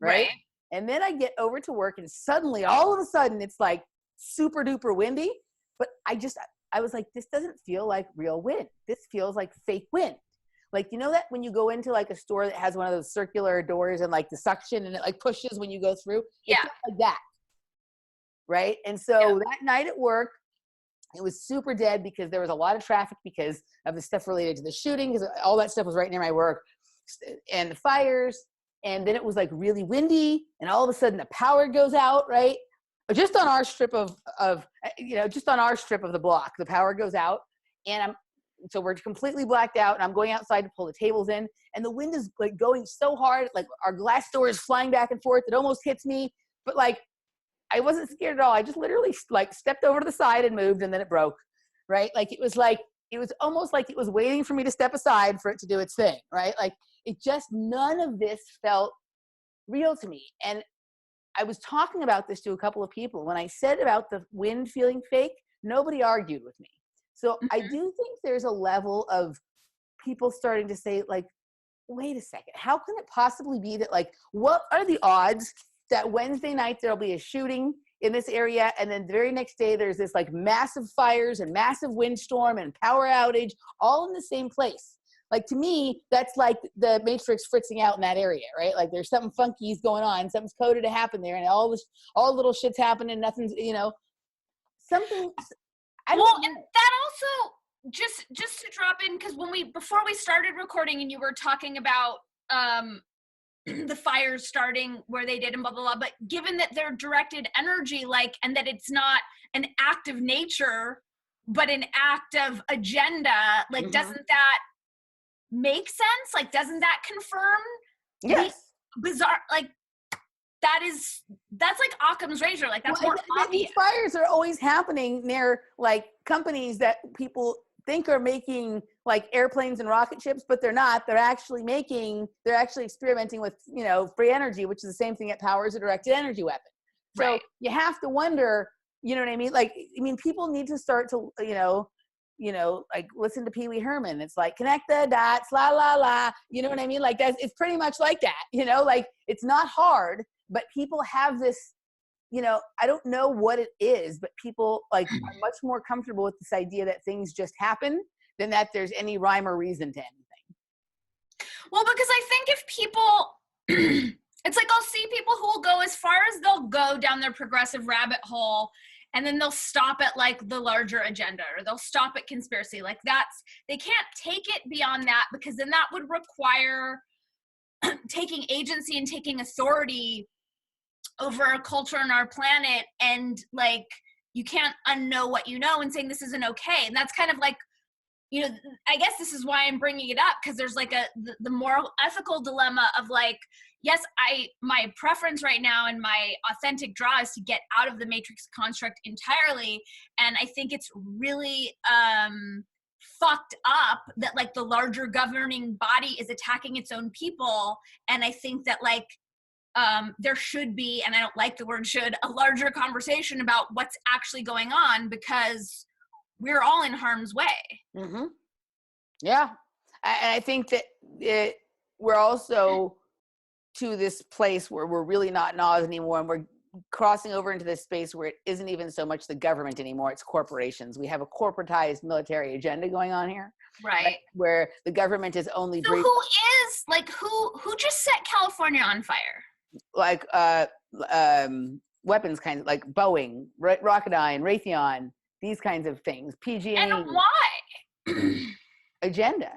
Right. And then I get over to work and suddenly, all of a sudden, it's like super duper windy. But I was like, this doesn't feel like real wind. This feels like fake wind. Like, that when you go into like a store that has one of those circular doors and like the suction and it like pushes when you go through. Yeah. Like that. Right. And so that night at work, it was super dead because there was a lot of traffic because of the stuff related to the shooting, because all that stuff was right near my work, and the fires. And then it was like really windy, and all of a sudden the power goes out, right? Just on our strip of the block, the power goes out, and so we're completely blacked out, and I'm going outside to pull the tables in, and the wind is like going so hard, like our glass door is flying back and forth. It almost hits me, but like I wasn't scared at all. I just literally like stepped over to the side and moved, and then it broke, right? Like it was almost like it was waiting for me to step aside for it to do its thing, right? Like it just, none of this felt real to me. And I was talking about this to a couple of people. When I said about the wind feeling fake, nobody argued with me. So I do think there's a level of people starting to say, like, wait a second, how can it possibly be that, like, what are the odds that Wednesday night there'll be a shooting in this area, and then the very next day there's this like massive fires and massive windstorm and power outage all in the same place? Like, to me, that's like the Matrix fritzing out in that area, right? Like there's something funky going on, something's coded to happen there, and all little shit's happening, nothing's, something. And that also, just to drop in, because before we started recording and you were talking about the fires starting where they did and blah, blah, blah, but given that they're directed energy, like, and that it's not an act of nature, but an act of agenda, like, doesn't that make sense? Like, doesn't that confirm? Yes. Bizarre, like, that's like Occam's razor. Like, that's more obvious. These fires are always happening near like companies that people think are making like airplanes and rocket ships, but they're not. They're actually experimenting with, free energy, which is the same thing that powers a directed energy weapon. So you have to wonder, You know what I mean? Like, I mean, people need to start to, like listen to Pee Wee Herman. It's like, connect the dots, la, la, la. You know what I mean? Like it's pretty much like that, like it's not hard, but people have this, I don't know what it is, but people like are much more comfortable with this idea that things just happen than that there's any rhyme or reason to anything. Well, because I think if people, it's like I'll see people who will go as far as they'll go down their progressive rabbit hole, and then they'll stop at like the larger agenda, or they'll stop at conspiracy. Like they can't take it beyond that, because then that would require taking agency and taking authority over our culture and our planet, and like you can't unknow what you know and saying this isn't okay. And that's kind of like, I guess this is why I'm bringing it up, because there's like the moral ethical dilemma of like, yes, my preference right now and my authentic draw is to get out of the matrix construct entirely, and I think it's really fucked up that like the larger governing body is attacking its own people. And I think that like there should be, and I don't like the word should, a larger conversation about what's actually going on, because we're all in harm's way. Mm-hmm. Yeah. And I think that we're also to this place where we're really not in Oz anymore, and we're crossing over into this space where it isn't even so much the government anymore, it's corporations. We have a corporatized military agenda going on here. Right. Where the government is only who is like who just set California on fire? Like weapons kinds, like Boeing, Rocketdyne, Raytheon, these kinds of things. PG&E. And why? Agenda.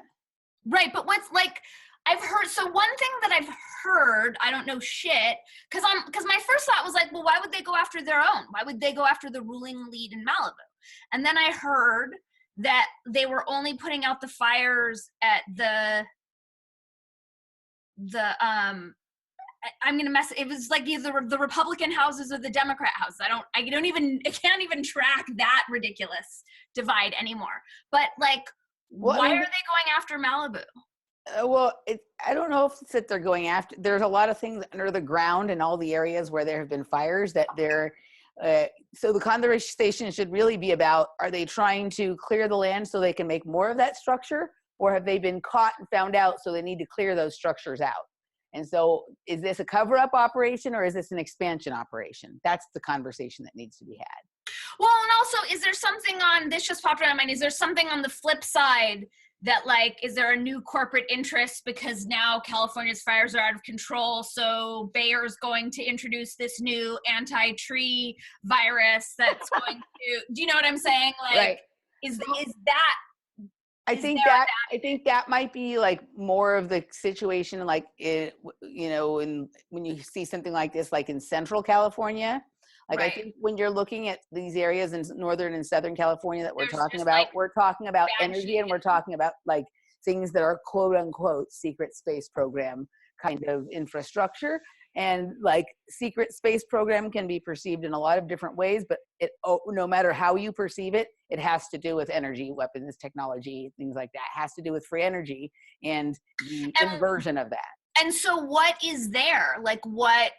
Right, but what's like, I've heard, so one thing that I've heard, I don't know shit, because my first thought was like, well, why would they go after their own? Why would they go after the ruling elite in Malibu? And then I heard that they were only putting out the fires at I'm gonna mess. It was like either the Republican houses or the Democrat house. I can't even track that ridiculous divide anymore. But like, why are they going after Malibu? I don't know if it's that they're going after. There's a lot of things under the ground in all the areas where there have been fires that they're. So the conversation should really be about: are they trying to clear the land so they can make more of that structure, or have they been caught and found out so they need to clear those structures out? And so is this a cover-up operation, or is this an expansion operation? That's the conversation that needs to be had. Well, and also, is there something this just popped in my mind, is there something on the flip side that like, is there a new corporate interest because now California's fires are out of control, so Bayer's going to introduce this new anti-tree virus that's going to, do you know what I'm saying? Like, right. Is that I think that might be like more of the situation, like when you see something like this, like in Central California, like right. I think when you're looking at these areas in Northern and Southern California that we're talking about, like, we're talking about energy, and we're talking about like things that are quote unquote secret space program kind of infrastructure. And like secret space program can be perceived in a lot of different ways, but no matter how you perceive it, it has to do with energy, weapons, technology, things like that. It has to do with free energy and the inversion of that. And so what is there? Like what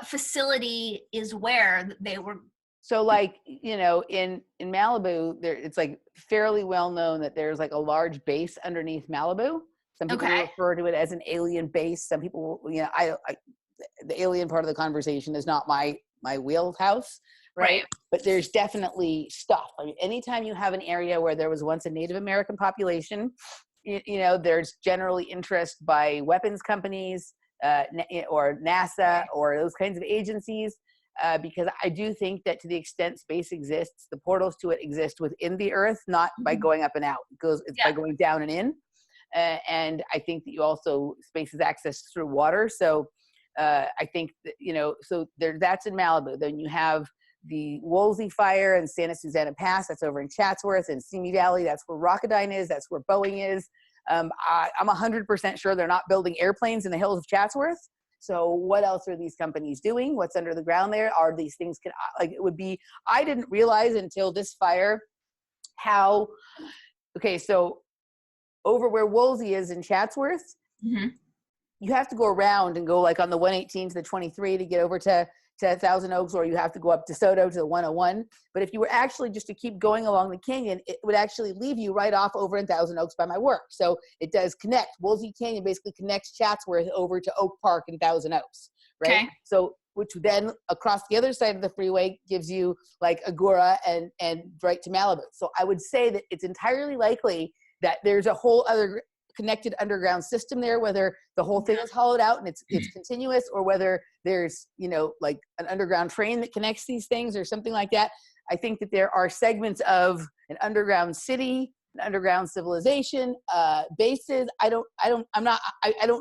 facility is where they were? So like, in Malibu, it's like fairly well known that there's like a large base underneath Malibu. Some people refer to it as an alien base. Some people, the alien part of the conversation is not my wheelhouse, right? But there's definitely stuff. I mean, anytime you have an area where there was once a Native American population, there's generally interest by weapons companies or NASA or those kinds of agencies, because I do think that to the extent space exists, the portals to it exist within the Earth, not by going up and out. It's by going down and in. And I think that you also, space is accessed through water. So I think that, so that's in Malibu. Then you have the Woolsey Fire and Santa Susana Pass. That's over in Chatsworth and Simi Valley. That's where Rocketdyne is. That's where Boeing is. I'm 100% sure they're not building airplanes in the hills of Chatsworth. So what else are these companies doing? What's under the ground there? Are these things I didn't realize until this fire so over where Woolsey is in Chatsworth, you have to go around and go like on the 118 to the 23 to get over to to Thousand Oaks, or you have to go up DeSoto to the 101. But if you were actually just to keep going along the canyon, it would actually leave you right off over in Thousand Oaks by my work. So it does connect. Woolsey Canyon basically connects Chatsworth over to Oak Park in Thousand Oaks, right? Okay. So which then across the other side of the freeway gives you like Agora and right to Malibu. So I would say that it's entirely likely that there's a whole other connected underground system there, whether the whole thing is hollowed out and it's continuous, or whether there's, you know, like an underground train that connects these things or something like that. I think that there are segments of an underground city, an underground civilization, bases. I don't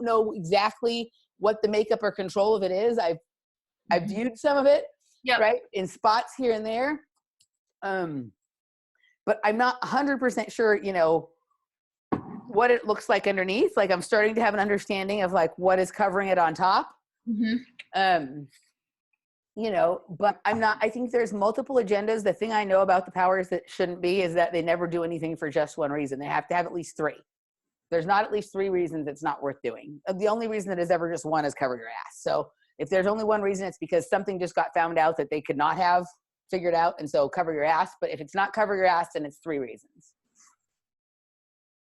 know exactly what the makeup or control of it is. I've viewed some of it, right, in spots here and there. But I'm not 100% sure, you know, what it looks like underneath. Like I'm starting to have an understanding of like what is covering it on top. You know, but I think there's multiple agendas. The thing I know about the powers that shouldn't be is that they never do anything for just one reason. They have to have at least three. There's not at least three reasons it's not worth doing. The only reason that is ever just one is cover your ass. So if there's only one reason, it's because something just got found out that they could not have figured out. And so cover your ass. But if it's not cover your ass, then it's three reasons.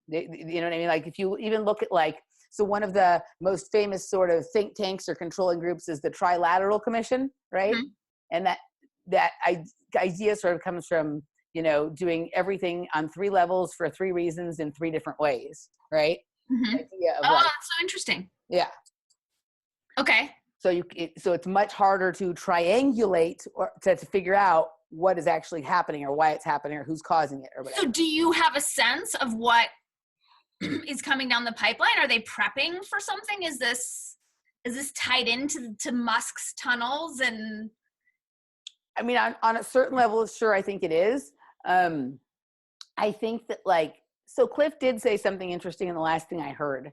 You know what I mean? Like if you even look at like, so one of the most famous sort of think tanks or controlling groups is the Trilateral Commission, right? And that idea sort of comes from, you know, doing everything on three levels for three reasons in three different ways, right? Idea of like, that's so interesting. Yeah. Okay. So so it's much harder to triangulate or to figure out what is actually happening or why it's happening or who's causing it or whatever. So do you have a sense of what is coming down the pipeline? Are they prepping for something? Is this tied into Musk's tunnels? And I mean, on a certain level, sure, I think it is. I think that like, so Cliff did say something interesting in the last thing I heard,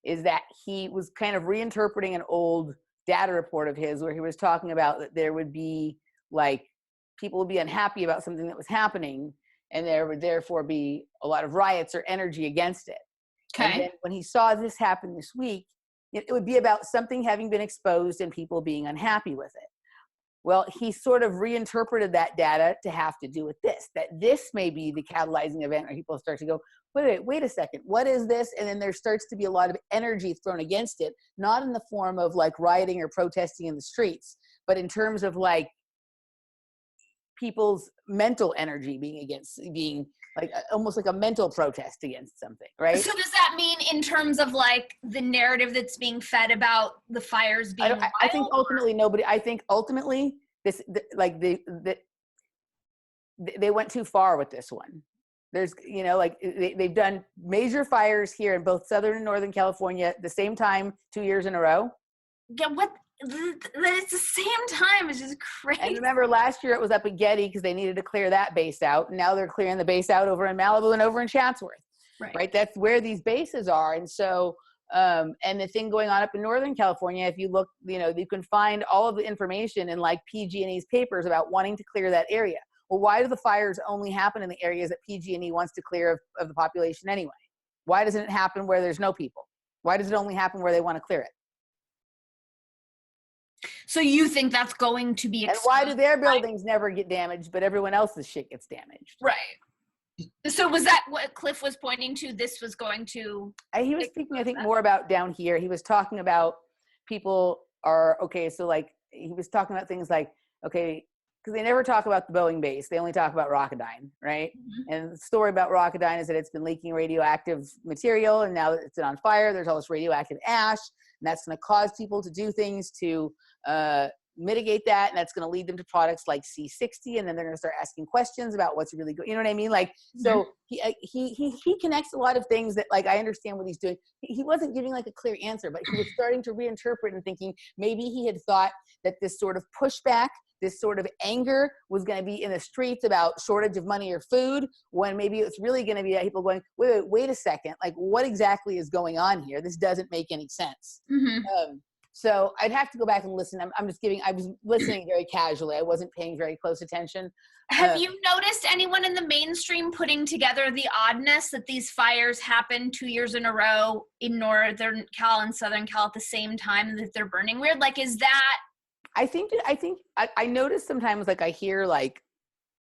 is that he was kind of reinterpreting an old data report of his where he was talking about that there would be like, people would be unhappy about something that was happening and there would therefore be a lot of riots or energy against it. okay. And then when he saw this happen this week, it would be about something having been exposed and people being unhappy with it. Well, he sort of reinterpreted that data to have to do with this, that this may be the catalyzing event where people start to go, wait a second, what is this? And then there starts to be a lot of energy thrown against it, not in the form of like rioting or protesting in the streets, but in terms of like people's mental energy being like almost like a mental protest against something, right? So does that mean in terms of like the narrative that's being fed about the fires being wild? I think ultimately this like they went too far with this one. There's, you know, like they've done major fires here in both Southern and Northern California at the same time 2 years in a row. Yeah, it's the same time. It's just crazy. And remember last year it was up at Getty because they needed to clear that base out. And now they're clearing the base out over in Malibu and over in Chatsworth, right? That's where these bases are. And so, and the thing going on up in Northern California, if you look, you know, you can find all of the information in like PG&E's papers about wanting to clear that area. Well, why do the fires only happen in the areas that PG&E wants to clear of the population anyway? Why doesn't it happen where there's no people? Why does it only happen where they want to clear it? So you think that's going to be exposed? And why do their buildings never get damaged, but everyone else's shit gets damaged? Right. So was that what Cliff was pointing to? This was going to... He was speaking, I think, more about down here. He was talking about people are, okay, so like, he was talking about things like, okay, because they never talk about the Boeing base. They only talk about Rocketdyne, right? And the story about Rocketdyne is that it's been leaking radioactive material, and now that it's on fire, there's all this radioactive ash, and that's going to cause people to do things to mitigate that, and that's going to lead them to products like C60, and then they're going to start asking questions about what's really good. You know what I mean? Like, so he connects a lot of things that, like, I understand what he's doing. He wasn't giving like a clear answer, but he was starting to reinterpret and thinking maybe he had thought that this sort of pushback, this sort of anger was going to be in the streets about shortage of money or food, when maybe it's really going to be people going, wait a second, like what exactly is going on here? This doesn't make any sense. So I'd have to go back and listen. I was listening very casually. I wasn't paying very close attention. Have you noticed anyone in the mainstream putting together the oddness that these fires happen 2 years in a row in Northern Cal and Southern Cal at the same time that they're burning weird? Like, is that I notice sometimes, like I hear like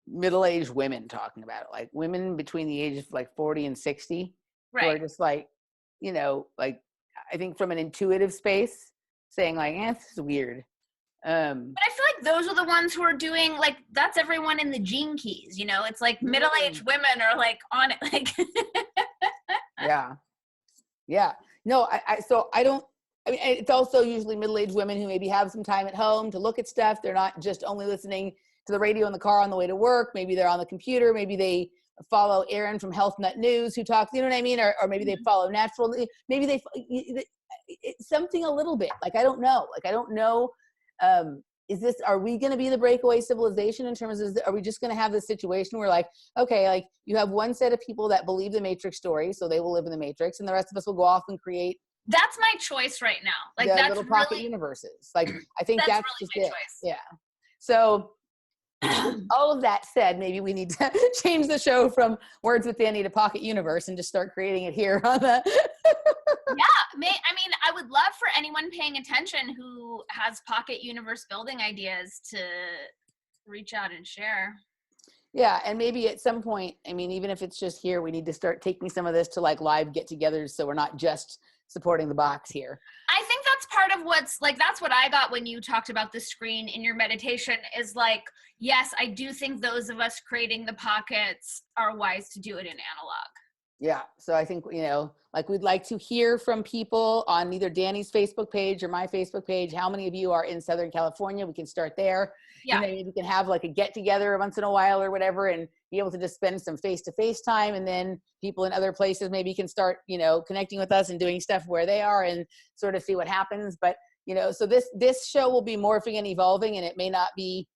middle-aged women talking about it, like women between the ages of like 40 and 60, who are Right. just like, like I think from an intuitive space saying like, this is weird. But I feel like those are the ones who are doing, like, that's everyone in the Gene Keys, you know? It's like middle-aged women are like on it, like. Yeah. No, I mean, it's also usually middle-aged women who maybe have some time at home to look at stuff. They're not just only listening to the radio in the car on the way to work. Maybe they're on the computer. Maybe they follow Aaron from Health Nut News who talks, you know what I mean? Or maybe they follow natural. Maybe it's something a little bit. Like, I don't know. Are we going to be the breakaway civilization in terms of, are we just going to have this situation where like, okay, like you have one set of people that believe the Matrix story, so they will live in the Matrix, and the rest of us will go off and create. That's my choice right now. Like, the that's little pocket really universes. Like, I think that's really just my it. choice. Yeah. So all of that said, maybe we need to change the show from Words with Dani to Pocket Universe and just start creating it here on the. I would love for anyone paying attention who has Pocket Universe building ideas to reach out and share. Yeah, and maybe at some point, I mean, even if it's just here, we need to start taking some of this to like live get-togethers, so we're not just supporting the box here. I think that's part of what's like, that's what I got when you talked about the screen in your meditation, is like, yes, I do think those of us creating the pockets are wise to do it in analog. Yeah. So I think, like we'd like to hear from people on either Dani's Facebook page or my Facebook page. How many of you are in Southern California? We can start there. Yeah. Maybe we can have like a get together once in a while or whatever, and be able to just spend some face-to-face time. And then people in other places maybe can start, connecting with us and doing stuff where they are and sort of see what happens. But, so this show will be morphing and evolving, and it may not be,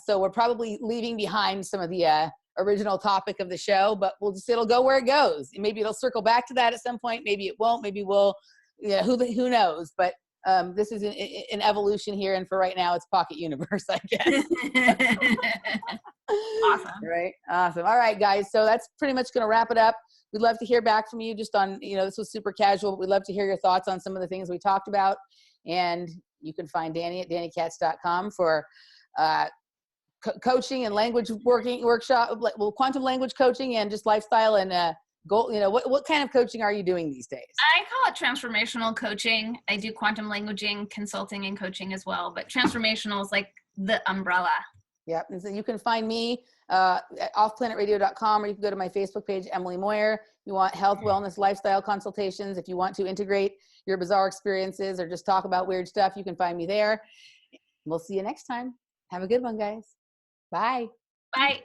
so we're probably leaving behind some of the, original topic of the show, but it'll go where it goes. Maybe it'll circle back to that at some point. Maybe it won't. Maybe we'll, who knows? But this is an evolution here, and for right now, it's Pocket Universe, I guess. Awesome. Right. Awesome. All right, guys. So that's pretty much going to wrap it up. We'd love to hear back from you just on, this was super casual, but we'd love to hear your thoughts on some of the things we talked about. And you can find Dani at danikatz.com for coaching and language workshop, quantum language coaching and just lifestyle and goal. What kind of coaching are you doing these days? I call it transformational coaching. I do quantum languaging, consulting, and coaching as well, but transformational is like the umbrella. Yep. And so you can find me at offplanetradio.com, or you can go to my Facebook page, Emily Moyer. You want health, wellness, lifestyle consultations. If you want to integrate your bizarre experiences or just talk about weird stuff, you can find me there. We'll see you next time. Have a good one, guys. Bye. Bye.